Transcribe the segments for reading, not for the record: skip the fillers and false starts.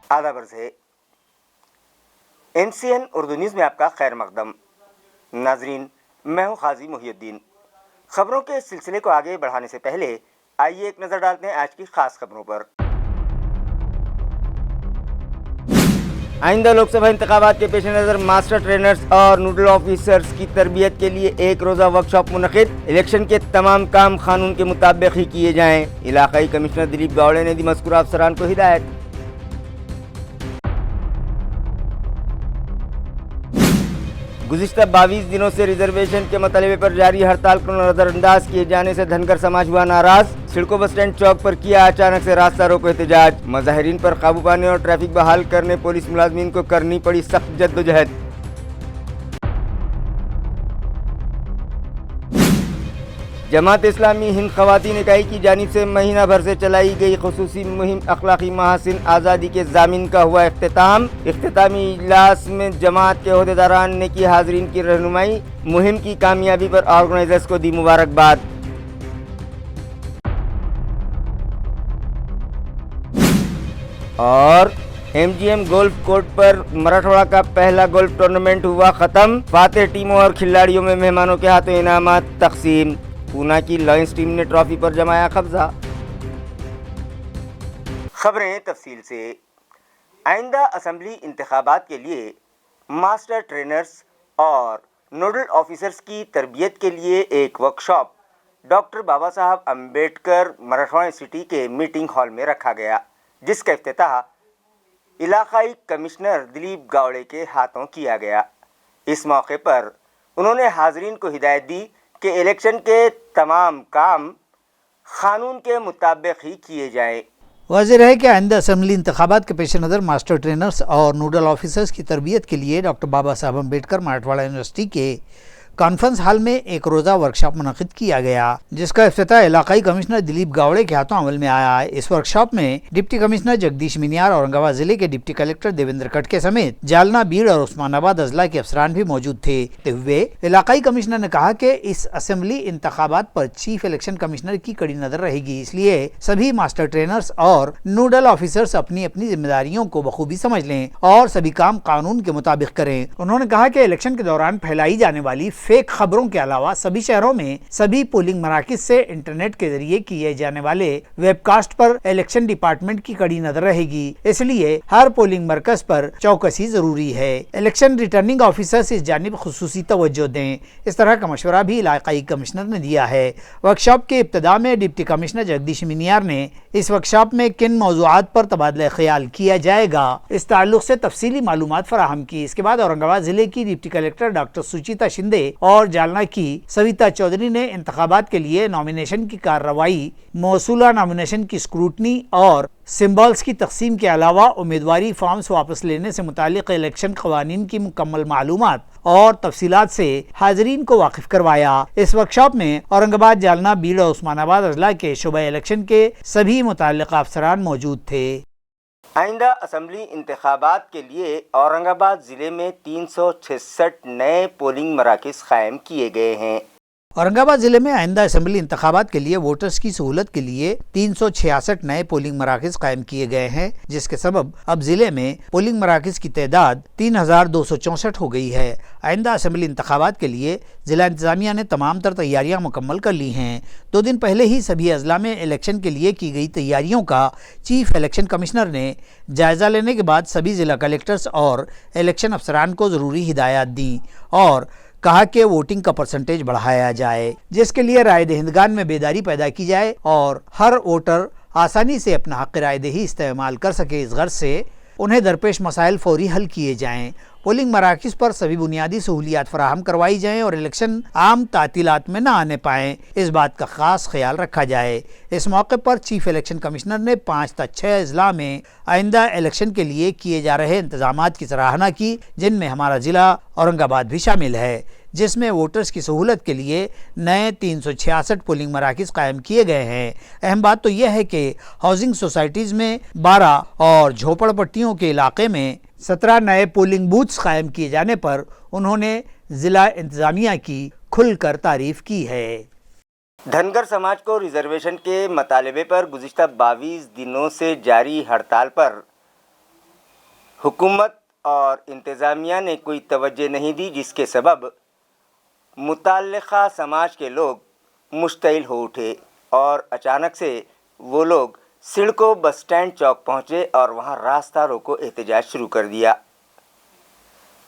आदाब से NCN Urdu news में आपका खैर मकदम। नाजरीन, मैं हूं खाजी मुहियुद्दीन। खबरों के सिलसिले को आगे बढ़ाने से पहले आइए एक नज़र डालते हैं आज की खास खबरों पर। आइंदा लोकसभा इंतखाबात के पेश नज़र मास्टर ट्रेनर्स और नोडल ऑफिसर्स की तरबियत के लिए एक रोज़ा वर्कशॉप मुनक़िद। इलेक्शन के तमाम काम कानून के मुताबिक ही किए जाएं। इलाकाई कमिश्नर दिलीप गावड़े ने दी मज़कूरा अफसरान को हिदायत। गुज़िश्ता 22 दिनों से रिजर्वेशन के मतलबे पर जारी हड़ताल को नजरअंदाज किए जाने से धनगर समाज हुआ नाराज। सिडको बस स्टैंड चौक पर किया अचानक से रास्ता रोको एहतजाज। मुजाहिरीन पर काबू पाने और ट्रैफिक बहाल करने पुलिस मुलाजमीन को करनी पड़ी सख्त जद्दोजहद। जमात इस्लामी हिंद ख़वातीन इकाई की जानिब से महीना भर से चलाई गई खुसूसी मुहिम अखलाकी महासिन आज़ादी के ज़ामिन का हुआ इख्तिताम। इख्तितामी इजलास में जमात के ओहदेदारान ने की हाज़रीन की रहनुमाई। मुहिम की कामयाबी पर ऑर्गेनाइजर्स को दी मुबारकबाद। और MGM गोल्फ कोर्ट पर मराठवाड़ा का पहला गोल्फ टूर्नामेंट हुआ ख़त्म। फातेह टीमों और खिलाड़ियों में मेहमानों के हाथों इनामात तकसीम। पूना की लॉयंस टीम ने ट्रॉफी पर जमाया कब्जा। खबरें तफसील से। आइंदा असेंबली इंतखाबात के लिए मास्टर ट्रेनर्स और नोडल ऑफिसर्स की तरबियत के लिए एक वर्कशॉप डॉक्टर बाबा साहब अम्बेडकर मराठवाड़ा सिटी के मीटिंग हॉल में रखा गया, जिसका इफ्तिताह इलाकाई कमिश्नर दिलीप गावड़े के हाथों किया गया। इस मौके पर उन्होंने हाज़रीन को हिदायत दी कि इलेक्शन के तमाम काम कानून के मुताबिक ही किए जाएं। वाज़ेह है कि आइंदा असेंबली इंतखाबात के पेश नज़र मास्टर ट्रेनर्स और नोडल ऑफिसर्स की तरबियत के लिए डॉक्टर बाबा साहब अम्बेडकर मराठवाड़ा यूनिवर्सिटी के कॉन्फ्रेंस हॉल में एक रोज़ा वर्कशॉप मुनक़िद किया गया, जिसका इफ्तिताह इलाकाई कमिश्नर दिलीप गावड़े के हाथों अमल में आया। इस वर्कशॉप में डिप्टी कमिश्नर जगदीश मिनियार, औरंगाबाद जिले के डिप्टी कलेक्टर देवेंद्र कटके समेत जालना, बीड़ और उस्मानाबाद अजला के अफसरान भी मौजूद थे। हुए इलाकाई कमिश्नर ने कहा कि इस असेंबली इंतखाबात पर चीफ इलेक्शन कमिश्नर की कड़ी नजर रहेगी, इसलिए सभी मास्टर ट्रेनर्स और नोडल ऑफिसर्स अपनी अपनी जिम्मेदारियों को बखूबी समझ लें और सभी काम कानून के मुताबिक करें। उन्होंने कहा कि इलेक्शन के दौरान फैलाई जाने वाली फेक खबरों के अलावा सभी शहरों में सभी पोलिंग मराकिज से इंटरनेट के जरिए किए जाने वाले वेबकास्ट पर इलेक्शन डिपार्टमेंट की कड़ी नजर रहेगी, इसलिए हर पोलिंग मरकज पर चौकसी जरूरी है। इलेक्शन रिटर्निंग ऑफिसर्स इस जानिब खुसूसी तवज्जो दें। इस तरह का मशवरा भी इलाकाई कमिश्नर ने दिया है। वर्कशॉप के इब्तिदा में डिप्टी कमिश्नर जगदीश मिनियार ने इस वर्कशॉप में किन मौज़ूआत पर तबादला ख्याल किया जाएगा इस ताल्लुक से तफसीली मालूमात फराहम की। इसके बाद औरंगाबाद जिले की डिप्टी कलेक्टर डॉक्टर सुचिता शिंदे और जालना की सविता चौधरी ने इंतखाबात के लिए नॉमिनेशन की कार्रवाई, मौसूला नॉमिनेशन की स्क्रूटनी और सिंबल्स की तकसीम के अलावा उम्मीदवारी फॉर्म्स वापस लेने से मुतालिक इलेक्शन कवानीन की मुकम्मल मालूमात और तफसीलात से हाज़रीन को वाकिफ करवाया। इस वर्कशॉप में औरंगाबाद, जालना, बीड़ और उस्मानाबाद अजला के शुबा इलेक्शन के सभी मुताल्लिक़ा अफसरान मौजूद थे। आइंदा असेंबली इंतखाबात के लिए औरंगाबाद ज़िले में 366 नए पोलिंग मराकज़ कायम किए गए हैं। औरंगाबाद जिले में आइंदा असेंबली इंतखाबात के लिए वोटर्स की सहूलत के लिए 366 नए पोलिंग मराकज कायम किए गए हैं, जिसके सबब अब जिले में पोलिंग मराकज की तादाद 3264 हो गई है। आइंदा असेंबली इंतखाबात के लिए जिला इंतजामिया ने तमाम तर तैयारियां मुकम्मल कर ली हैं। 2 दिन पहले ही सभी अजला में इलेक्शन के लिए की गई तैयारियों का चीफ इलेक्शन कमिश्नर ने जायजा लेने के बाद सभी जिला कलेक्टर्स और इलेक्शन अफसरान को ज़रूरी हिदायत दी और कहा कि वोटिंग का परसेंटेज बढ़ाया जाए, जिसके लिए राय दहिंदगान में बेदारी पैदा की जाए और हर वोटर आसानी से अपना हक़ राय दही इस्तेमाल कर सके। इस गर्ज से उन्हें दरपेश मसाइल फौरी हल किए जाएं, पोलिंग मराकज़ पर सभी बुनियादी सहूलियात फराहम करवाई जाएं और इलेक्शन आम तातीलात में न आने पाएं, इस बात का ख़ास ख्याल रखा जाए। इस मौके पर चीफ इलेक्शन कमिश्नर ने 5 ता 6 अजला में आइंदा इलेक्शन के लिए किए जा रहे इंतजामात की सराहना की, जिनमें हमारा ज़िला औरंगाबाद भी शामिल है, जिसमें वोटर्स की सहूलत के लिए नए 366 पोलिंग मराकज़ कायम किए गए हैं। अहम बात तो यह है कि हाउसिंग सोसाइटीज़ में 12 और झोपड़पट्टियों के इलाके में 17 नए पोलिंग बूथ्स कायम किए जाने पर उन्होंने ज़िला इंतज़ामिया की खुलकर तारीफ़ की है। धनगर समाज को रिजर्वेशन के मतालबे पर गुज़िश्ता 22 दिनों से जारी हड़ताल पर हुकूमत और इंतज़ामिया ने कोई तवज्जो नहीं दी, जिसके सबब मुताल्लिक़ा समाज के लोग मुश्तइल हो उठे और अचानक से वो लोग सिडको बस स्टैंड चौक पहुँचे और वहाँ रास्ता रोको एहतजाज शुरू कर दिया।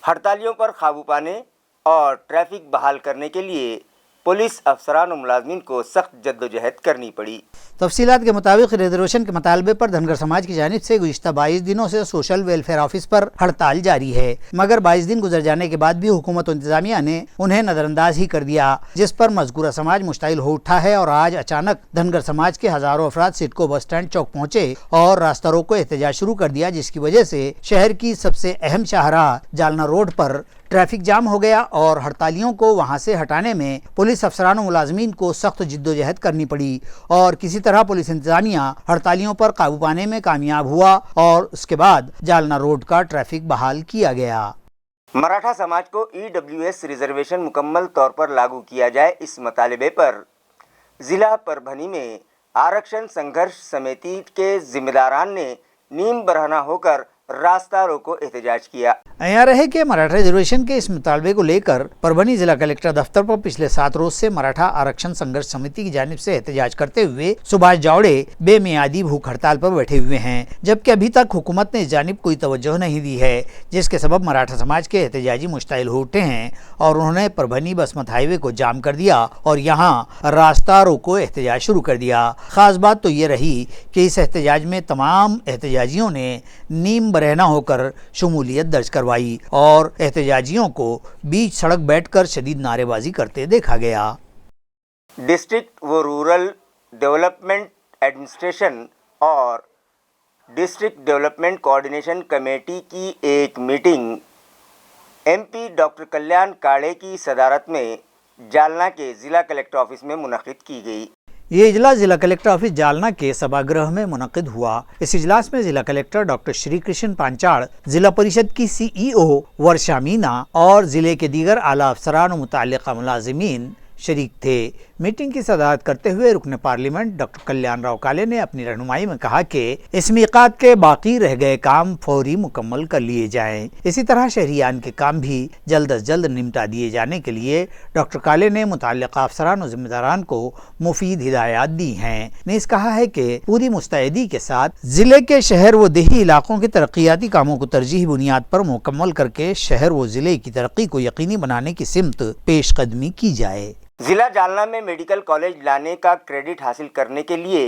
हड़तालियों पर काबू पाने और ट्रैफिक बहाल करने के लिए पुलिस अफसरान और मुलाजमीन को सख्त जद्दोजहद करनी पड़ी। तफसीलात के मुताबिक रिजर्वेशन के मुतालबे पर धनगर समाज की जानिब से गुज़िश्ता 22 दिनों से सोशल वेलफेयर ऑफिस पर हड़ताल जारी है, मगर 22 दिन गुजर जाने के बाद भी हुकूमत और इंतजामिया ने उन्हें नज़रअंदाज ही कर दिया, जिस पर मज़कूरा समाज मुश्ताइल हो उठा है और आज अचानक धनगर समाज के हज़ारों अफराद सिडको बस स्टैंड चौक पहुँचे और रास्ता रोको एहतजाज शुरू कर दिया, जिसकी वजह से शहर की सबसे अहम शाहराह जालना रोड पर ट्रैफिक जाम हो गया और हड़तालियों को वहां से हटाने में पुलिस अफसरान और मुलाजमीन को सख्त जिद्दोजहद करनी पड़ी और किसी तरह पुलिस इंतजामिया हड़तालियों पर काबू पाने में कामयाब हुआ और उसके बाद जालना रोड का ट्रैफिक बहाल किया गया। मराठा समाज को EWS रिजर्वेशन मुकम्मल तौर पर लागू किया जाए, इस मुतालबे पर ज़िला परभनी में आरक्षण संघर्ष समिति के जिम्मेदारान ने नीम बरहना होकर रास्ता रोको एहतजाज किया। अयार है कि मराठा रिजर्वेशन के इस मुतालबे को लेकर परभनी जिला कलेक्टर दफ्तर पर पिछले 7 रोज से मराठा आरक्षण संघर्ष समिति की जानिब से एहतजाज करते हुए सुभाष जावड़े बेमियादी भूख हड़ताल पर बैठे हुए हैं, जबकि अभी तक हुकूमत ने इस जानिब कोई तवज्जो नहीं दी है, जिसके सबब मराठा समाज के एहतजाजी मुश्ताइल हो उठे हैं और उन्होंने परभनी बसमत हाईवे को जाम कर दिया और यहाँ रास्ता रोको एहतजाज शुरू कर दिया। खास बात तो ये रही कि इस एहतजाज में तमाम एहतजाजियों ने नीम बरहना होकर शमूलियत दर्ज करवाई और एहतजाजियों को बीच सड़क बैठकर शदीद नारेबाजी करते देखा गया। डिस्ट्रिक्ट व रूरल डेवलपमेंट एडमिनिस्ट्रेशन और डिस्ट्रिक्ट डेवलपमेंट कोऑर्डिनेशन कमेटी की एक मीटिंग MP डॉक्टर कल्याण काड़े की सदारत में जालना के ज़िला कलेक्टर ऑफिस में मुनक़िद की गई। ये इजलास जिला कलेक्टर ऑफिस जालना के सभागृह में मुनक़िद हुआ। इस इजलास में जिला कलेक्टर डॉक्टर श्री कृष्ण पांचाल, जिला परिषद की CEO वर्षा मीना और जिले के दीगर आला अफसरान और मुताल्लिक़ा मुलाजिमीन शरीक थे। मीटिंग की सदारत करते हुए रुकन पार्लियामेंट डॉक्टर कल्याण राव काले ने अपनी रहनुमाई में कहा कि इस मीक़ात के बाकी रह गए काम फौरी मुकम्मल कर लिए जाएं। इसी तरह शहरियान के काम भी जल्द अज जल्द निपटा दिए जाने के लिए डॉक्टर काले ने मुताल्लिक़ा अफसरान और जिम्मेदारान को मुफीद हिदायत दी हैं। नीज़ कहा है कि पूरी मुस्तैदी के साथ जिले के शहर व देही इलाकों के तरक्याती कामों को तरजीही बुनियाद पर मुकम्मल करके शहर व जिले की तरक्की को यकीनी बनाने की सिमत पेश कदमी की जाए। ज़िला जालना में मेडिकल कॉलेज लाने का क्रेडिट हासिल करने के लिए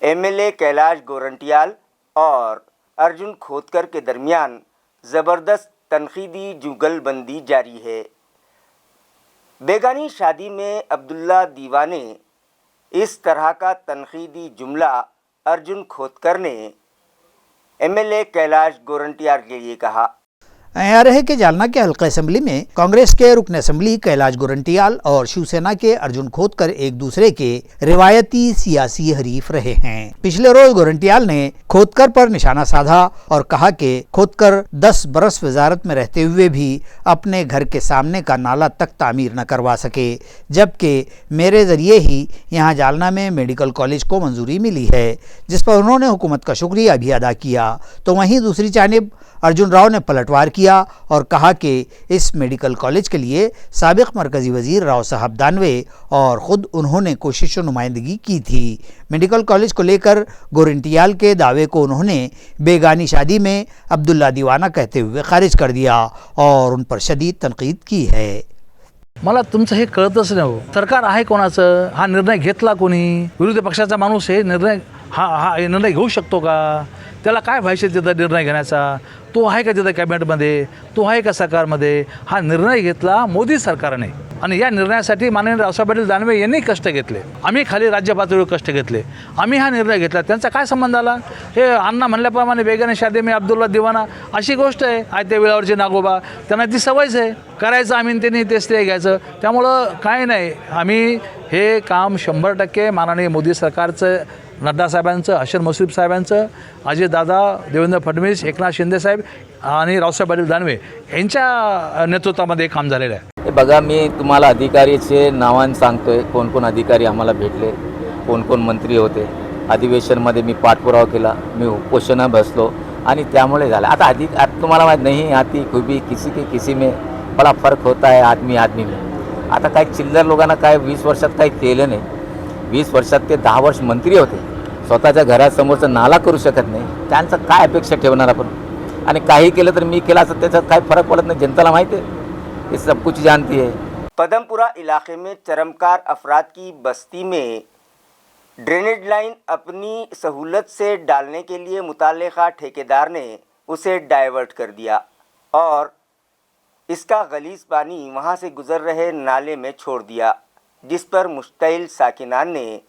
MLA कैलाश गोरंटियाल और अर्जुन खोदकर के दरमियान ज़बरदस्त तनकीदी जुगलबंदी जारी है। बेगानी शादी में अब्दुल्ला दीवाने इस तरह का तनकीदी जुमला अर्जुन खोदकर ने MLA कैलाश गोरंटियाल के लिए कहा। अयार है कि जालना के हल्का असेंबली में कांग्रेस के रुकन असेंबली कैलाश गोरंटियाल और शिवसेना के अर्जुन खोदकर एक दूसरे के रिवायती सियासी हरीफ रहे हैं। पिछले रोज गोरंटियाल ने खोदकर पर निशाना साधा और कहा कि खोदकर 10 बरस वजारत में रहते हुए भी अपने घर के सामने का नाला तक तामीर न करवा सके, जबकि मेरे जरिए ही यहाँ जालना में मेडिकल कॉलेज को मंजूरी मिली है, जिस पर उन्होंने हुकूमत का शुक्रिया भी अदा किया। तो वहीं दूसरी जानिब अर्जुन राव ने पलटवार किया और कहा कि इस मेडिकल कॉलेज के लिए साबिक मरकजी वजीर राव साहब दानवे और ख़ुद उन्होंने कोशिश और नुमाइंदगी की थी। मेडिकल कॉलेज को लेकर गोरंटियाल के दावे को उन्होंने बेगानी शादी में अब्दुल्ला दीवाना कहते हुए खारिज कर दिया और उन पर शदीद तनकीद की है। मला तुमचं हे कळतच नाही हो, सरकार आहे कोणाचं, हा निर्णय घेतला कोणी, विरोधी पक्षाचा माणूस हे निर्णय हा निर्णय घेऊ शकतो का? त्याला काय व्हायचे तिथं निर्णय घेण्याचा? तो आहे का तिथं कॅबिनेटमध्ये? तो आहे का सरकारमध्ये? हा निर्णय घेतला मोदी सरकारने आणि या निर्णयासाठी माननीय रावसाहेब पाटील दानवे यांनी कष्ट घेतले, आम्ही खाली राज्य पातळीवर कष्ट घेतले, आम्ही हा निर्णय घेतला। त्यांचा काय संबंध आला? हे अण्णा म्हणल्याप्रमाणे बेगाने शादी में अब्दुल्ला दिवाना अशी गोष्ट आहे, आयत्या वेळावरची नागोबा, त्यांना ती सवयच आहे करायचं, आम्ही त्यांनी ते श्रेय घ्यायचं। त्यामुळं काय नाही, आम्ही हे काम 100% माननीय मोदी सरकारचं, नड्डा साहेबांचं, हसन मुश्रीफ साहेबांचं, अजय दादा, देवेंद्र फडणवीस, एकनाथ शिंदे साहेब आणि रावसाहेब पाटील दानवे यांच्या नेतृत्वामध्ये काम झालेलं आहे। बघा, मी तुम्हाला अधिकारीचे नावां सांगतोय, कोण कोण अधिकारी आम्हाला भेटले, कोण कोण मंत्री होते। अधिवेशनमध्ये मी पाठपुरावा केला, मी उपोषणात बसलो, आणि त्यामुळे झालं. आता आता तुम्हाला माहीत नहीं आती खूबी किसी के किसी में बड़ा फर्क होता है आदमी आदमी में. आता काय चिल्लर लोकांना काय 20 वर्षात काही केलं नाही. 20 वर्षात ते 10 वर्ष मंत्री होते, स्वतःच्या घरासमोरचं नाला करू शकत नाही. त्यांचं काय अपेक्षा ठेवणार आपण? आणि काही केलं तर मी केलं असं त्याचा काय फरक पडत नाही. जनताला माहिती है, ये सब कुछ जानती है. पदमपुरा इलाके में चरमकार अफराद की बस्ती में ड्रेनेज लाइन अपनी सहूलत से डालने के लिए मुताल्लिका ठेकेदार ने उसे डाइवर्ट कर दिया और इसका गलीज पानी वहां से गुजर रहे नाले में छोड़ दिया, जिस पर मुश्तइल साकिनान ने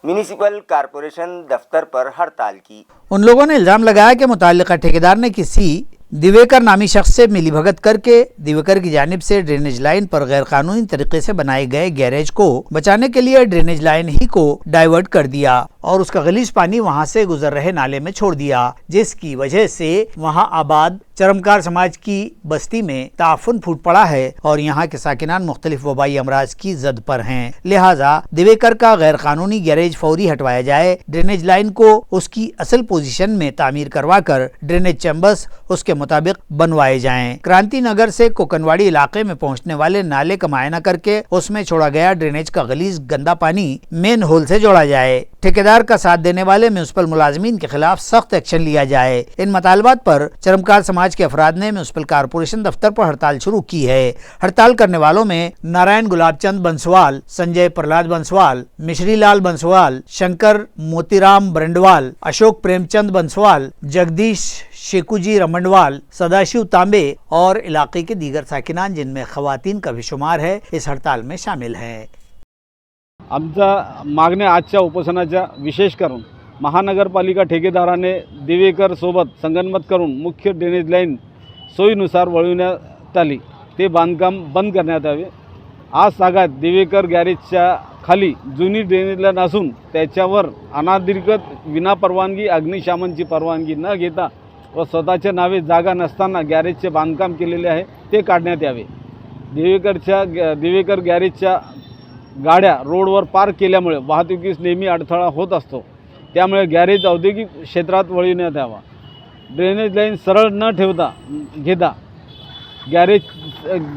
म्यूनिसिपल कॉरपोरेशन दफ्तर पर हड़ताल की. उन लोगों ने इल्ज़ाम लगाया कि मुताल्लिका ठेकेदार ने किसी दिवेकर नामी शख्स से मिलीभगत करके दिवेकर की जानिब से ड्रेनेज लाइन पर गैरकानूनी तरीके से बनाए गए गैरेज को बचाने के लिए ड्रेनेज लाइन ही को डाइवर्ट कर दिया और उसका गलीज पानी वहां से गुजर रहे नाले में छोड़ दिया, जिसकी वजह से वहां आबाद चरमकार समाज की बस्ती में ताफुन फूट पड़ा है और यहाँ के साकिनान मुख्तलिफ वबाई अमराज की जद पर हैं. लिहाजा दिवेकर का गैर कानूनी गैरेज फौरी हटवाया जाए, ड्रेनेज लाइन को उसकी असल पोजीशन में तामीर करवा कर ड्रेनेज चैम्बर्स उसके मुताबिक बनवाए जाएं. क्रांति नगर से कोकनवाड़ी इलाके में पहुंचने वाले नाले का मुआयना करके उसमें छोड़ा गया ड्रेनेज का गलीज गंदा पानी मेन होल से जोड़ा जाए. ठेकेदार का साथ देने वाले म्यूनिसिपल मुलाजमीन के खिलाफ सख्त एक्शन लिया जाए. इन मतालबात पर चरमकार समाज के अफराद ने म्यूनिसिपल कॉरपोरेशन दफ्तर पर हड़ताल शुरू की है. हड़ताल करने वालों में नारायण गुलाबचंद बंसवाल, संजय प्रहलाद बंसवाल, मिश्री लाल बंसवाल, शंकर मोतीराम ब्रंडवाल, अशोक प्रेमचंद बंसवाल, जगदीश शेकुजी रमंडवाल, सदाशिव तांबे और इलाके के दीगर साकिनान जिनमें खवातीन का भी शुमार है इस हड़ताल में शामिल हैं. आमचा मागण्या आजच्या उपोषणाच्या विशेष करून महानगरपालिका ठेकेदाराने दिवेकर सोबत संगनमत करून मुख्य ड्रेनेज लाईन सोयीनुसार वळविण्यात आली, ते बांधकाम बंद करण्यात यावे. आज सागात दिवेकर गॅरेजच्या खाली जुनी ड्रेनेज लाईन असून त्याच्यावर अनाधिकृत विनापरवानगी अग्निशामनची परवानगी न घेता व स्वतःच्या नावे जागा नसताना गॅरेजचे बांधकाम केलेले आहे, ते काढण्यात यावे. दिवेकर गॅरेजच्या गाड्या रोडवर पार्क केल्यामुळे वाहतुकीस नेहमी अडथळा होत असतो, त्यामुळे गॅरेज औद्योगिक क्षेत्रात वळविण्यात यावा. ड्रेनेज लाईन सरळ न घेता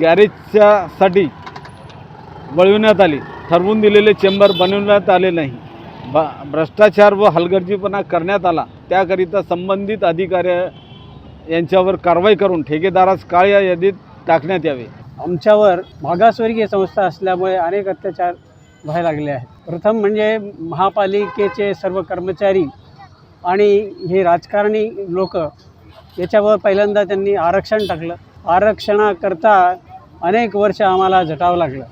गॅरेजच्यासाठी वळविण्यात आली. ठरवून दिलेले चेंबर बनवण्यात आले नाही. भ्रष्टाचार व हलगर्जीपणा करण्यात आला, त्याकरिता संबंधित अधिकारी यांच्यावर कारवाई करून ठेकेदारास काळ्या यादीत टाकण्यात यावे. आमच्यावर मागासवर्गीय संस्था असल्यामुळे अनेक अत्याचार व्हायला लागले आहेत. प्रथम म्हणजे महापालिकेचे सर्व कर्मचारी आणि हे राजकारणी लोक याच्यावर पहिल्यांदा त्यांनी आरक्षण टाकलं. आरक्षणाकरता अनेक वर्ष आम्हाला झटावं लागलं.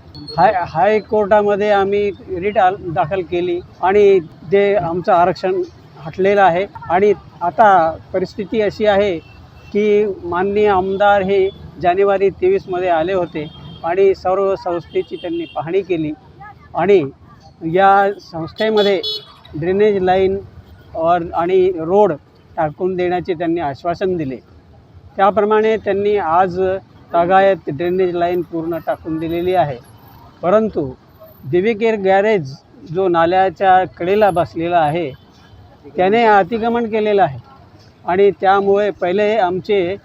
हायकोर्टामध्ये आम्ही रिट दाखल केली आणि ते आमचं आरक्षण हटलेलं आहे. आणि आता परिस्थिती अशी आहे की माननीय आमदार हे जानेवारी 23मध्ये आले होते आणि सर्व संस्थेची त्यांनी पाहणी केली आणि या संस्थेमध्ये ड्रेनेज लाईन आणि रोड टाकून देण्याचे त्यांनी आश्वासन दिले. त्याप्रमाणे त्यांनी आज तागायत ड्रेनेज लाईन पूर्ण टाकून दिलेली आहे. परंतु दिवेकर गॅरेज जो नाल्याच्या कडेला बसलेला आहे त्याने अतिक्रमण केलेलं आहे आणि त्यामुळे पहिले आमचे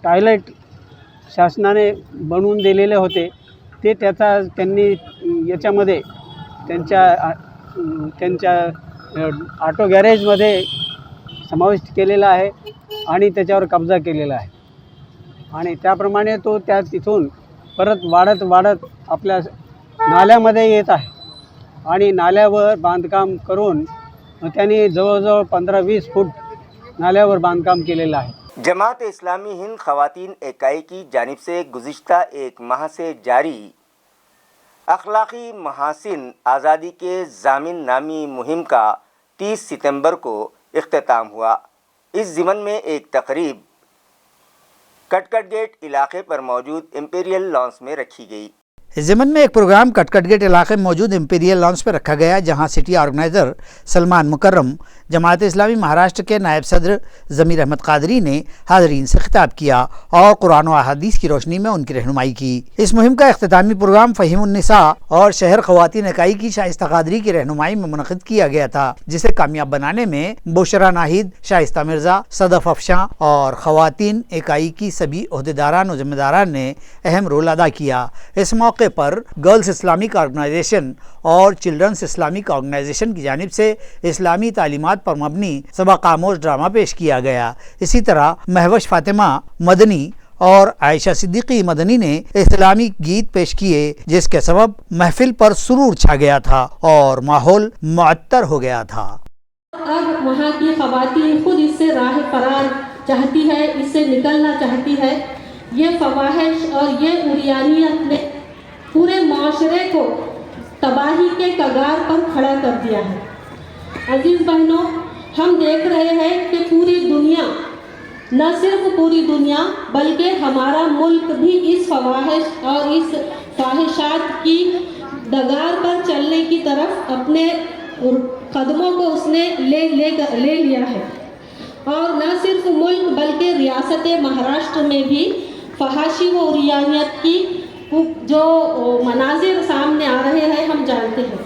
टॉयलेट शासनाने बनवून दिलेले होते, ते त्यांनी याच्यामध्ये त्यांच्या ऑटो गॅरेजमध्ये समाविष्ट केलेला आहे आणि त्याच्यावर कब्जा केलेला आहे. आणि त्याप्रमाणे तो तिथून परत वाढत आपल्या नाल्यामध्ये येत आहे आणि नाल्यावर बांधकाम करून त्यांनी जवळजवळ 15-20 फूट नाल्यावर बांधकाम केलेलं आहे. जमात इस्लामी हिंद ख़वातीन इकाई की जानिब से गुज़िश्ता एक माह से जारी अखलाक़ी महासिन आज़ादी के ज़ामिन नामी मुहिम का 30 सितंबर को इख्तिताम हुआ. इस ज़िमन में एक तकरीब कटकट गेट इलाके पर मौजूद इंपीरियल लॉन्स में रखी गई. इस ज़मन में एक प्रोग्राम कटकट गेट इलाके में मौजूद इंपीरियल लॉन्च पर रखा गया, जहां सिटी ऑर्गेनाइज़र सलमान मुकर्रम, जमात इस्लामी महाराष्ट्र के नायब सदर ज़मीर अहमद कादरी ने हाज़रीन से खिताब किया और कुरान व हदीस की रोशनी में उनकी रहनुमाई की। इस मुहिम का इख्तितामी प्रोग्राम फ़हीमुन्निसा और शहर ख़वातीन इकाई की शाइस्ता कादरी की रहनुमाई में मुनक़िद किया गया था, जिसे कामयाब बनाने में बुशरा नाहिद, शाइस्ता मिर्ज़ा, सदफ अफशां और ख़वातीन इकाई की सभी ओहदेदारान और ज़िम्मेदारान ने अहम रोल अदा किया। इस मौके पर गर्ल्स इस्लामिक ऑर्गेनाइजेशन और चिल्ड्रंस इस्लामिक ऑर्गेनाइजेशन की जानिब से इस्लामी तालीमात पर मबनी सबक आमोज ड्रामा पेश किया गया। इसी तरह महवश फातिमा मदनी और आयशा सिद्दीकी मदनी ने इस्लामी गीत पेश किए, जिसके सबब महफिल पर सुरूर छा गया था और माहौल मुअत्तर हो गया था। अब वहाँ की ख़वातीन खुद इससे राह फरार चाहती है, इससे निकलना चाहती है। ये फवाहिश और ये उरियानियत ने पूरे माशरे को तबाही के कगार पर खड़ा कर दिया है। अजीज़ बहनों, हम देख रहे हैं कि पूरी दुनिया, न सिर्फ पूरी दुनिया बल्कि हमारा मुल्क भी इस फवाहिश और इस ख्वाहिशात की डगार पर चलने की तरफ अपने कदमों को उसने ले लिया है। और न सिर्फ मुल्क बल्कि रियासत महाराष्ट्र में भी फहाशी व उरियानियत की जो मनाजिर सामने आ रहे हैं हम जानते हैं।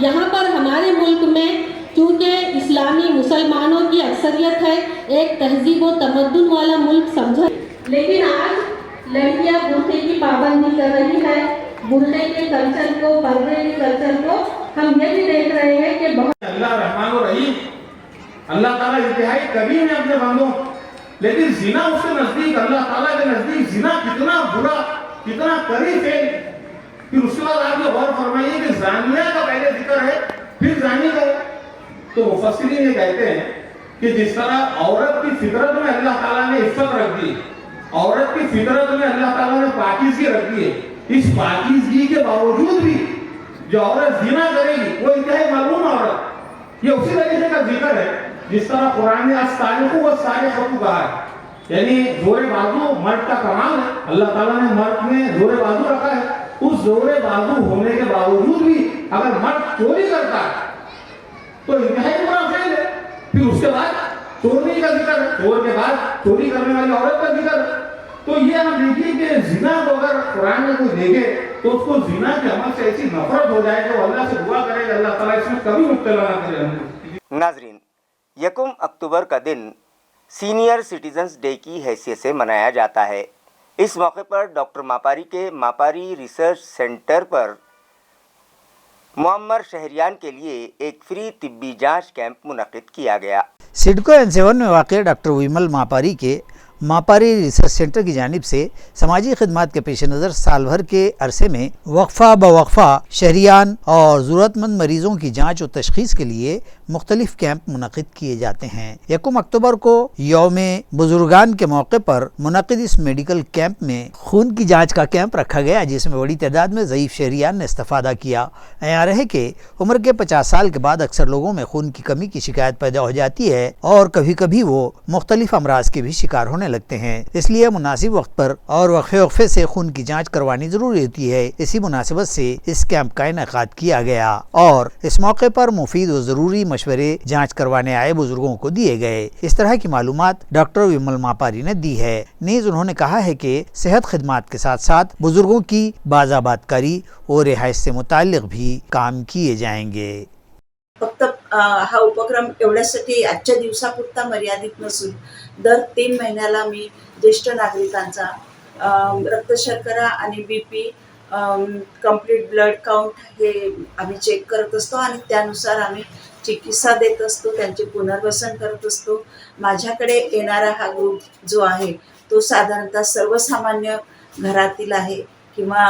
यहाँ पर हमारे मुल्क में चूँकि इस्लामी मुसलमानों की अक्सरियत है, एक तहजीब व तमद्दुन वाला मुल्क समझा, लेकिन आज लड़कियाँ बुर्के की पाबंदी कर रही है। बुर्के के कल्चर को, पर्दे के कल्चर को हम ये भी देख रहे हैं कि बहुत अल्लाह रहमान और रहीम, अल्लाह ताला इंतहाई करीम है अपने बंदों, लेकिन जिना उसके नजदीक, अल्लाह ताला के नजदीक जिना कितना बुरा, कितना करीब है। फिर उसके बाद आप ये गौर फरमाइए कि जानिया का पहले जिक्र है, फिर जानी का। तो मुफस्सिरीन ये कहते हैं कि जिस तरह औरत की फितरत में अल्लाह ताला ने इज्जत रख दी, औरत की फितरत में अल्लाह ताला ने पाकीज़गी रख दी है, इस पाकीज़गी के बावजूद भी जो औरत जिना करेगी वो इंतहाई मालूम औरत, ये उसी तरीके का जिक्र है जिस तरह कुरान ने अस्तालिक़ु व सालिक़तु कहा है, यानी जोरे बाजू मर्द का कमाल है। अल्लाह ताला ने मर्द में जोरे बाजू रखा है। उस जोरे बाजू होने के बावजूद भी अगर मर्द चोरी करता है तो इंतहाई बुरा फेल है। फिर उसके बाद चोरी का जिक्र, चोर के बाद चोरी करने वाली औरत का जिक्र। तो ये हम देखिए कि जिना को अगर कुरान में कोई देखे तो उसको जिना के अमल से ऐसी नफरत हो जाए कि अल्लाह से दुआ करे कि अल्लाह ताला इसमें कभी मुब्तला ना करे। नाजरीन, 1 अक्टूबर का दिन सीनियर सिटीजन्स डे की हैसियत से मनाया जाता है। इस मौके पर डॉक्टर मापारी के मापारी रिसर्च सेंटर पर मुअम्मर शहरियान के लिए एक फ्री तिब्बी जांच कैंप मुनक़िद किया गया। सिडको N7 में वाक़ डॉक्टर विमल मापारी के मापारी रिसर्च सेंटर की जानिब से समाजी खिदमात के पेश नज़र साल भर के अरसे में वक्फ़ा बवक्फ़ा शहरियान और ज़रूरतमंद मरीज़ों की जाँच और तशख़ीस के लिए मुख्तलिफ कैंप मुनक़िद किए जाते हैं। 1 अक्टूबर को यौम बुजुर्गान के मौके पर मुनक़िद इस मेडिकल कैंप में खून की जाँच का कैंप रखा गया, जिसमें बड़ी तादाद में ज़ईफ़ शहरियान ने इस्तिफ़ादा किया। यहाँ रहे कि उम्र के 50 साल के बाद अक्सर लोगों में खून की कमी की शिकायत पैदा हो जाती है और कभी कभी वो मुख्तलिफ अमराज के भी शिकार होने लगते हैं। इसलिए मुनासिब वक्त पर और वक्फे से खून की जांच करवानी जरूरी होती है। इसी मुनासिबत से इस कैंप का इनेकाद किया गया और इस मौके पर मुफीद और जरूरी मशवरे जांच करवाने आए बुजुर्गों को दिए गए। इस तरह की मालूमात डॉक्टर विमल मापारी ने दी है। नीज उन्होंने कहा है कि सेहत खिदमात के साथ साथ बुजुर्गों की बाज़ाबातकारी और रिहाइश से मुताल्लिक भी काम किए जाएंगे। फक्त हा उपक्रम एवढ्यासाठी आजच्या दिवसापुरता मर्यादित नसून दर 3 महिन्याला मी ज्येष्ठ नागरिकांचा रक्तशर्करा आणि BP, कंप्लीट ब्लड काउंट हे आम्ही चेक करत असतो आणि त्यानुसार आम्ही चिकित्सा देत असतो, त्यांचे पुनर्वसन करत असतो। माझ्याकडे येणारा हा ग्रुप जो आहे तो साधारणतः सर्वसामान्य घरातील आहे किंवा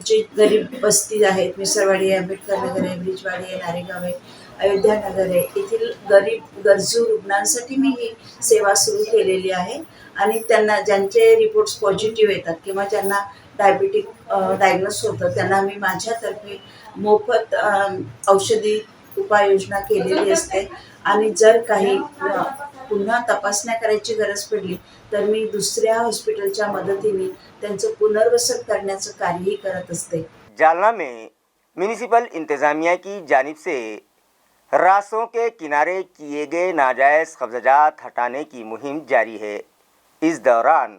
जे गरीब वस्ती आहेत, मिसरवाडी आहे, आंबेडकर नगर आहे, ब्रिजवाडी आहे, नारेगाव आहे, अयोध्या नगर आहे, येथील गरीब गरजू रुग्णांसाठी मी ही सेवा सुरू केलेली आहे आणि त्यांना ज्यांचे रिपोर्ट्स पॉझिटिव्ह येतात किंवा ज्यांना डायबिटिक डायग्नोस होतं त्यांना मी माझ्यातर्फे मोफत औषधी उपाययोजना केलेली असते आणि जर काही पुन्हा तपासण्या करायची गरज पडली तर मी दुसऱ्या हॉस्पिटलच्या मदतीने त्यांचं पुनर्वसन करण्याचं कार्यही करत असते. जालना में म्यूनिसिपल इंतज़ामिया की जानिब से रास्तों के किनारे किए गए नाजायज़ कब्ज़ात हटाने की मुहिम जारी है. इस दौरान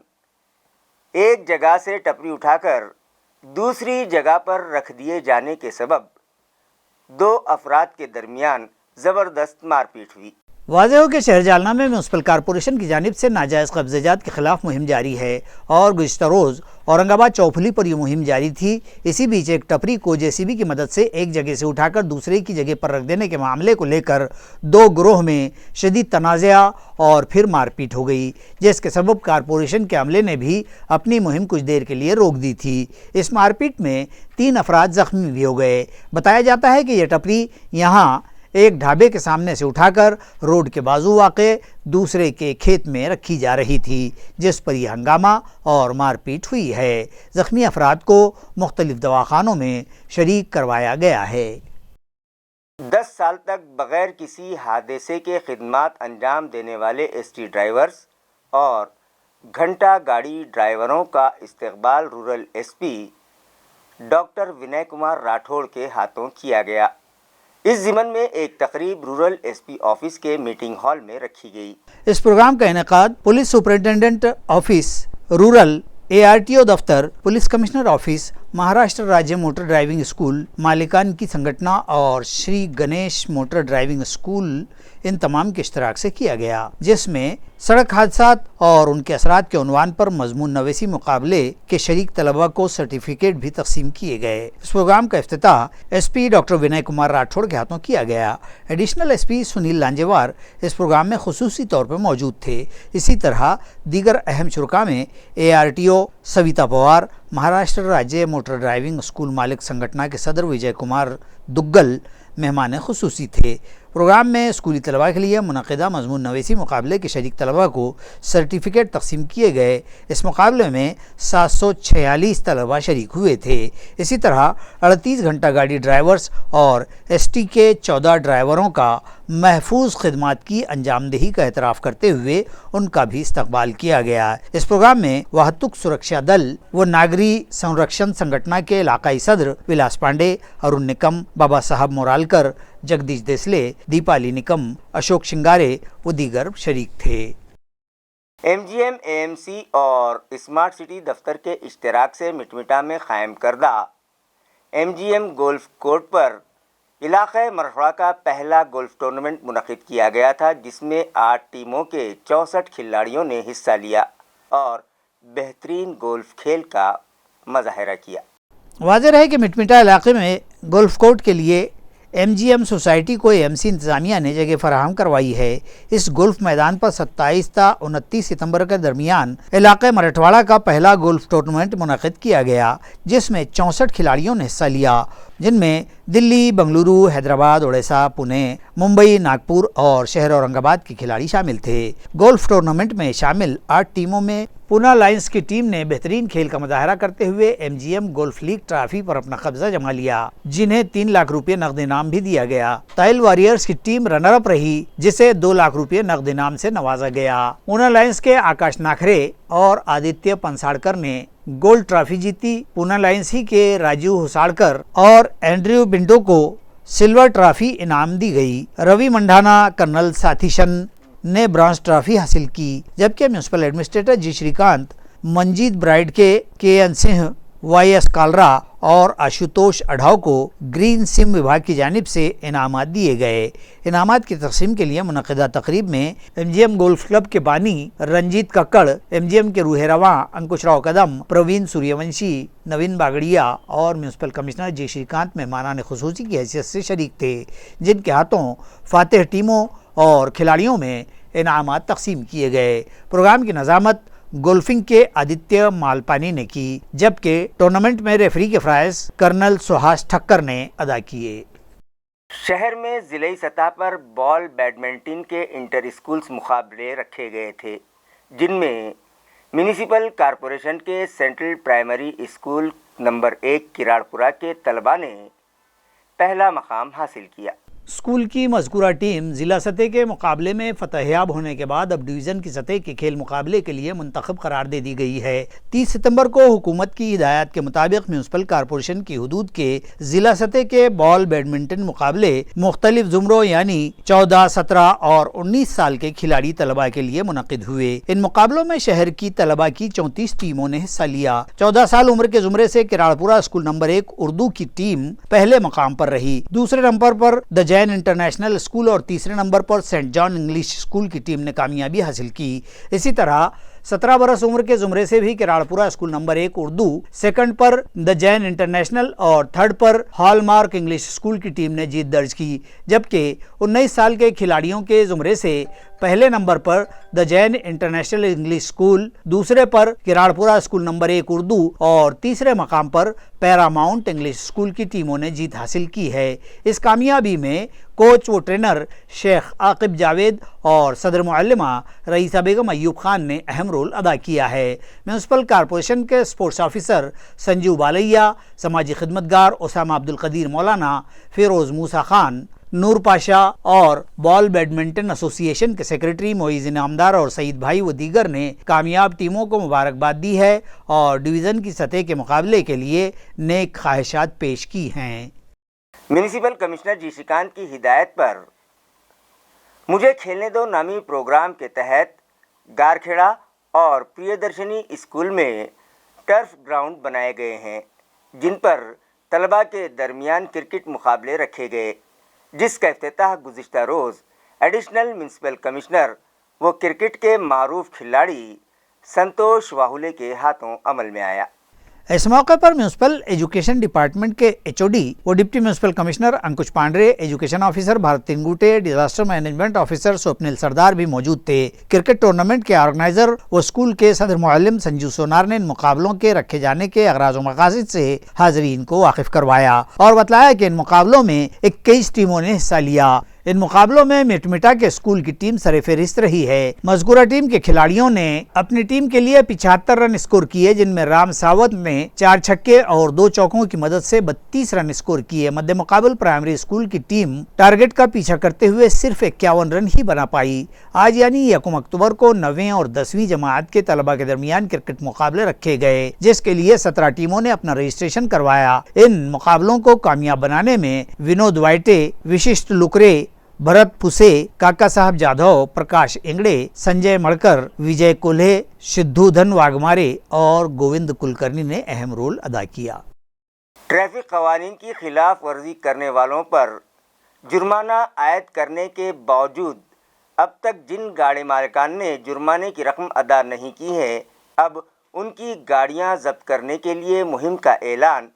एक जगह से टपरी उठाकर दूसरी जगह पर रख दिए जाने के सबब 2 अफराद के दरमियान ज़बरदस्त मारपीट हुई. वाज़ेह हो कि शहर जालना में म्यूनसिपल कॉरपोरेशन की जानिब से नाजायज़ कब्ज़ात के ख़िलाफ़ मुहिम जारी है और गुज़िश्ता रोज़ औरंगाबाद चौफुली पर यह मुहिम जारी थी. इसी बीच एक टपरी को JCB की मदद से एक जगह से उठाकर दूसरे की जगह पर रख देने के मामले को लेकर 2 ग्रोह में शदीद तनाज़ा और फिर मारपीट हो गई, जिसके सबब कॉरपोरेशन के अमले ने भी अपनी मुहिम कुछ देर के लिए रोक दी थी. इस मारपीट में 3 अफराद ज़ख्मी भी हो गए. बताया जाता है कि यह टपरी यहाँ एक ढाबे के सामने से उठाकर रोड के बाजू वाक़े दूसरे के खेत में रखी जा रही थी, जिस पर यह हंगामा और मारपीट हुई है. ज़ख्मी अफराद को मुख्तलिफ दवाखानों में शरीक करवाया गया है. 10 साल तक बग़ैर किसी हादसे के खिदमात अंजाम देने वाले ST ड्राइवर्स और घंटा गाड़ी ड्राइवरों का इस्तकबाल rural SP doctor Vinay Kumar Rathod के हाथों किया गया. इस ज़िमन में एक तकरीब रूरल SP ऑफिस के मीटिंग हॉल में रखी गई. इस प्रोग्राम का इनेकाद police superintendent office rural, ARTO दफ्तर, पुलिस कमिश्नर ऑफिस, महाराष्ट्र राज्य मोटर ड्राइविंग स्कूल, मालिकान की संगठना और Shri Ganesh motor driving school इन तमाम के इश्तराक से किया गया, जिसमें सड़क हादसात और उनके असरात के उन्वान पर मजमून नवेसी मुकाबले के शरीक तलबा को सर्टिफिकेट भी तकसीम किए गए. इस प्रोग्राम का इफ्तिताह SP डॉक्टर विनय कुमार राठौड़ के हाथों किया गया. एडिशनल SP सुनील लांजेवार इस प्रोग्राम में खुसूसी तौर पर मौजूद थे. इसी तरह दीगर अहम शुरका में ARTO सविता पवार, महाराष्ट्र राज्य मोटर ड्राइविंग स्कूल मालिक संगठना के सदर विजय कुमार दुग्गल मेहमान खुसूसी थे. प्रोग्राम में स्कूली तलबा के लिए मुनक़िदा मजमून नवेसी मुकाबले के शरीक तलबा को सर्टिफिकेट तकसीम किए गए. इस मुकाबले में 746 तलबा शरीक हुए थे. इसी तरह 38 घंटा गाड़ी ड्राइवर्स और ST के 14 ड्राइवरों का महफूज खिदमात की अंजामदेही का एतराफ़ करते हुए उनका भी इस्तकबाल किया गया. इस प्रोग्राम में वाहतुक सुरक्षा दल व नागरी संरक्षण संगठना के इलाकाई सदर विलास पांडे, अरुण निकम, बाबा साहब मोरालकर, जगदीश देसले, दीपाली निकम, अशोक शिंगारे व दीगर शरीक थे. MGM AMC और स्मार्ट सिटी दफ्तर के इश्तराक से मिटमिटा में क़ायम करदा MGM गोल्फ कोर्ट पर इलाक़े मरहड़ा का पहला गोल्फ टूर्नामेंट मुनक़िद किया गया था, जिसमें 8 टीमों के 64 खिलाड़ियों ने हिस्सा लिया और बेहतरीन गोल्फ खेल का मज़ाहिरा किया. वाज़ेह है कि मिटमिटा इलाके में गोल्फ कोर्ट के लिए MGM सोसाइटी को AMC इंतज़ामिया ने जगह फराहम करवाई है. इस गोल्फ मैदान पर 27 ता 29 सितंबर के दरमियान इलाक़े मराठवाड़ा का पहला गोल्फ टूर्नामेंट मुनक़िद किया गया, जिसमें 64 खिलाड़ियों ने हिस्सा लिया, जिनमें दिल्ली, बंगलुरु, हैदराबाद, ओडिशा, पुणे, मुंबई, नागपुर और शहर औरंगाबाद के खिलाड़ी शामिल थे. गोल्फ टूर्नामेंट में शामिल 8 टीमों में पूना लायंस की टीम ने बेहतरीन खेल का मुजाहरा करते हुए MGM गोल्फ लीग ट्रॉफी पर अपना कब्जा जमा लिया, जिन्हें 3 लाख रुपये नकद इनाम भी दिया गया. ताइल वॉरियर्स की टीम रनर अप रही, जिसे 2 लाख रुपये नकद इनाम से नवाजा गया. पूना लायंस के आकाश नाखरे और आदित्य पंसाड़कर ने गोल्ड ट्रॉफी जीती. पूना लायंस ही के राजू हुसाड़कर और एंड्रयू बिंडो को सिल्वर ट्रॉफी इनाम दी गई. रवि मंडाना, कर्नल साथीशन ने ब्रॉन्ज ट्रॉफी हासिल की, जबकि म्यूनसिपल एडमिनिस्ट्रेटर जी श्रीकांत, मंजीत ब्राइड के KN सिंह, YS कालरा और आशुतोष अढ़ाव को ग्रीन सिम विभाग की जानिब से इनामात दिए गए. इनामात की तकसीम के लिए मुनक़िदा तकरीब में MGM गोल्फ क्लब के बानी रंजीत कक्कड़, MGM के रूहे रवां अंकुश राव कदम, प्रवीण सूर्यवंशी, नवीन बागड़िया और म्यूनसिपल कमिश्नर जी श्रीकांत मेहमानान खुसूसी की हैसियत से शरीक थे, जिनके हाथों फातेह टीमों और खिलाड़ियों में इनामात तकसीम किए गए. प्रोग्राम की नज़ामत गोल्फिंग के आदित्य मालपानी ने की, जबकि टूर्नामेंट में रेफरी के फ़राइज़ कर्नल सुहास ठक्कर ने अदा किए. शहर में ज़िले सतह पर बॉल बैडमिंटन के इंटर स्कूल्स मुकाबले रखे गए थे, जिनमें म्यूनिसिपल कॉरपोरेशन के सेंट्रल प्राइमरी स्कूल नंबर 1 किराड़पुरा के तलबा ने पहला मकाम हासिल किया. स्कूल की मज़कूरा टीम ज़िला सतह के मुकाबले में फतहयाब होने के बाद अब डिवीज़न की सतह के खेल मुकाबले के लिए मुंतखब करार दे दी गई है। 30 सितंबर को हुकूमत की हिदायत के मुताबिक म्यूनसिपल कॉरपोरेशन की हुदूद के ज़िला सतह के बॉल बैडमिंटन मुकाबले मुख्तलिफ ज़ुमरों यानी 14, 17 और 19 साल के खिलाड़ी तलबा के लिए मुनक़िद हुए। इन मुकाबलों में शहर की तलबा की 34 टीमों ने हिस्सा लिया। 14 साल उम्र के ज़ुमरे से किराड़पुरा स्कूल नंबर 1 उर्दू की टीम पहले मकाम पर रही। दूसरे नंबर पर द जैन इंटरनेशनल स्कूल और तीसरे नंबर पर सेंट जॉन इंग्लिश स्कूल की टीम ने कामयाबी हासिल की। इसी तरह 17 बरस उम्र के ज़ुमरे से भी किराड़पुरा स्कूल नंबर 1 उर्दू, सेकंड पर द जैन इंटरनेशनल और थर्ड पर हॉलमार्क इंग्लिश स्कूल की टीम ने जीत दर्ज की। जबकि 19 साल के खिलाड़ियों के ज़ुमरे से पहले नंबर पर the Jain international English school, दूसरे पर किराड़पुरा स्कूल नंबर 1 उर्दू और तीसरे मकाम पर पैरामाउंट इंग्लिश स्कूल की टीमों ने जीत हासिल की है। इस कामयाबी में कोच व ट्रेनर शेख आकिब जावेद और सदर मुअल्लिमा रईसा बेगम अयूब खान ने अहम रोल अदा किया है। म्यूनसिपल कॉरपोरेशन के स्पोर्ट्स ऑफिसर संजीव बालैया, समाजी खिदमतगार उसामा अब्दुल कदीर मौलाना, फिरोज़ मूसा खान, नूर पाशा और बॉल बैडमिंटन एसोसिएशन के सेक्रेटरी मोइज़ इनामदार और सईद भाई व दीगर ने कामयाब टीमों को मुबारकबाद दी है और डिवीज़न की सतह के मुकाबले के लिए नेक ख्वाहिशात पेश की हैं। म्यूनिसिपल कमिश्नर जी श्रीकांत की हिदायत पर मुझे खेलने दो नामी प्रोग्राम के तहत गारखेड़ा और प्रियदर्शनी स्कूल में टर्फ ग्राउंड बनाए गए हैं, जिन पर तलबा के दरमियान क्रिकेट मुकाबले रखे गए, जिसका इफ्तिताह गुज़िश्ता रोज़ एडिशनल म्यूनिसिपल कमिश्नर व क्रिकेट के मारूफ खिलाड़ी संतोष वाहुले के हाथों अमल में आया। इस मौके पर म्यूनसिपल एजुकेशन डिपार्टमेंट के एचओडी व deputy municipal commissioner Ankush Pande, education officer Bharat Tingute, disaster management officer Swapnil Sardar भी मौजूद थे। क्रिकेट टूर्नामेंट के ऑर्गेनाइजर व स्कूल के सदर मुअल्लिम संजू सोनार ने इन मुकाबलों के रखे जाने के अगराज व मकासद से हाजरीन को वाकिफ करवाया और बतलाया कि इन मुकाबलों में 21 टीमों ने हिस्सा लिया। इन मुकाबलों में मिटमिटा के स्कूल की टीम सरफहरिस्त रही है। मज़कूरा टीम के खिलाड़ियों ने अपनी टीम के लिए 75 रन स्कोर किए, जिनमें राम सावत ने 4 छक्के और 2 चौकों की मदद से 32 रन स्कोर किए। मध्य मुकाबल प्राइमरी स्कूल की टीम टारगेट का पीछा करते हुए सिर्फ 51 रन ही बना पाई। आज यानी 1 अक्टूबर को 9वीं और 10वीं जमात के तलबा के दरमियान क्रिकेट मुकाबले रखे गए, जिसके लिए 17 टीमों ने अपना रजिस्ट्रेशन करवाया। इन मुकाबलों को कामयाब बनाने में विनोद वाइटे, विशिष्ट लुकरे, भरत पुसे, काका साहब जाधव, प्रकाश इंगड़े, संजय मड़कर, विजय कोल्हे, सिद्धूधन वाघमारे और गोविंद कुलकर्णी ने अहम रोल अदा किया। ट्रैफिक कवानीन की खिलाफ वर्जी करने वालों पर जुर्माना आयद करने के बावजूद अब तक जिन गाड़ी मालिकान ने जुर्माने की रकम अदा नहीं की है, अब उनकी गाड़ियां जब्त करने के लिए मुहिम का ऐलान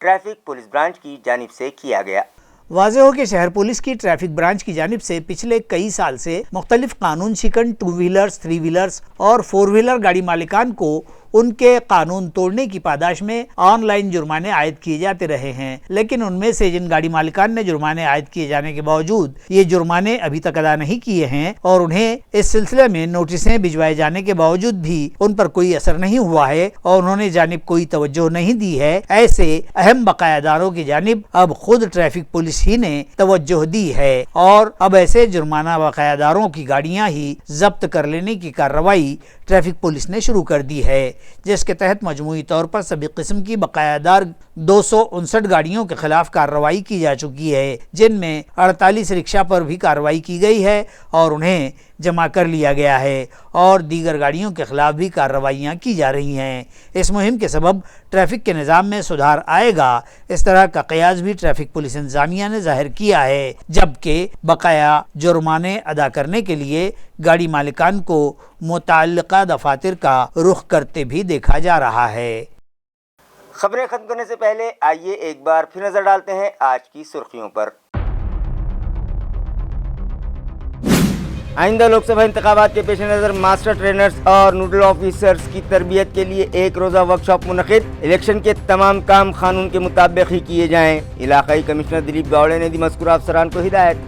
ट्रैफिक पुलिस ब्रांच की जानिब से किया गया। वाज़ेह हो कि शहर पुलिस की ट्रैफिक ब्रांच की जानिब से पिछले कई साल से मुख्तलिफ कानून शिकन 2 व्हीलर्स, 3 व्हीलर्स और 4 व्हीलर गाड़ी मालिकान को उनके कानून तोड़ने की पादाश में ऑनलाइन जुर्माने आयद किए जाते रहे हैं। लेकिन उनमें से जिन गाड़ी मालिकान ने जुर्माने आयद किए जाने के बावजूद ये जुर्माने अभी तक अदा नहीं किए हैं और उन्हें इस सिलसिले में नोटिसें भिजवाए जाने के बावजूद भी उन पर कोई असर नहीं हुआ है और उन्होंने जानिब कोई तवज्जो नहीं दी है, ऐसे अहम बकायादारों की जानिब अब खुद ट्रैफिक पुलिस ही ने तवज्जो दी है और अब ऐसे जुर्माना बकायादारों की गाड़ियां ही जब्त कर लेने की कार्रवाई ट्रैफिक पुलिस ने शुरू कर दी है, जिसके तहत मजमूई तौर पर सभी किस्म की बकायादार 259 गाड़ियों के खिलाफ कार्रवाई की जा चुकी है, जिनमें 48 रिक्शा पर भी कार्रवाई की गई है और उन्हें जमा कर लिया गया है और दीगर गाड़ियों के खिलाफ भी कार्रवाइयाँ की जा रही हैं। इस मुहिम के सबब ट्रैफिक के निज़ाम में सुधार आएगा, इस तरह का कयास भी ट्रैफिक पुलिस इंतजामिया ने जाहिर किया है, जबकि बकाया जुर्माने अदा करने के लिए गाड़ी मालिकान को मुतअल्लिका दफातर का रुख करते भी देखा जा रहा है। खबरें खत्म करने से पहले आइए एक बार फिर नजर डालते हैं आज की सुर्खियों पर। आइंदा लोकसभा इंतखाबात के पेश नज़र मास्टर ट्रेनर्स और नोडल ऑफिसर्स की तरबियत के लिए एक रोज़ा वर्कशॉप मुनक़िद। इलेक्शन के तमाम काम कानून के मुताबिक ही किए जाएं। इलाकाई कमिश्नर दिलीप गावड़े ने दी मज़कूरा अफसरान को हिदायत।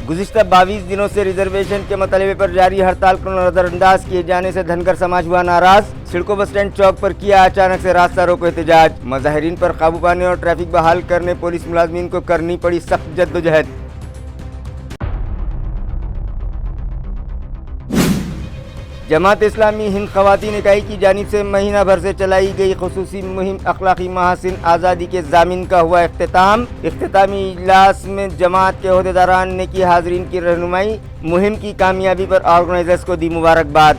गुज़िश्ता 22 दिनों से रिजर्वेशन के मतलबे पर जारी हड़ताल को नजरअंदाज किए जाने से धनगर समाज हुआ नाराज। सिडको बस स्टैंड चौक पर किया अचानक से रास्ता रोको एहतजाज। मुजाहिरीन पर काबू पाने और ट्रैफिक बहाल करने पुलिस मुलाजमीन को करनी पड़ी सख्त जद्दोजहद। जमात इस्लामी हिंद ख़वातीन इकाई की जानिब से महीना भर से चलाई गई खुसूसी मुहिम अखलाकी महासिन आज़ादी के ज़ामिन का हुआ इख्तिताम। इख्तितामी इजलास में जमात के अहदेदारान ने की हाज़रीन की रहनुमाई। मुहिम की कामयाबी पर ऑर्गेनाइजर्स को दी मुबारकबाद।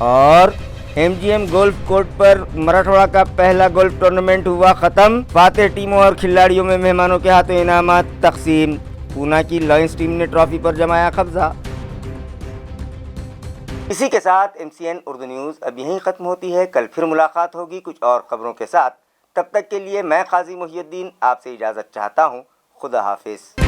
और MGM गोल्फ कोर्ट पर मराठवाड़ा का पहला गोल्फ टूर्नामेंट हुआ ख़त्म। फातेह टीमों और खिलाड़ियों में मेहमानों के हाथों इनामात तकसीम। पूना की लॉयंस टीम ने ट्रॉफी पर जमाया कब्जा। इसी के साथ MCN उर्दू न्यूज़ अब यहीं ख़त्म होती है। कल फिर मुलाकात होगी कुछ और ख़बरों के साथ। तब तक के लिए मैं काजी मुहियुद्दीन आपसे इजाज़त चाहता हूँ। खुदा हाफिज़।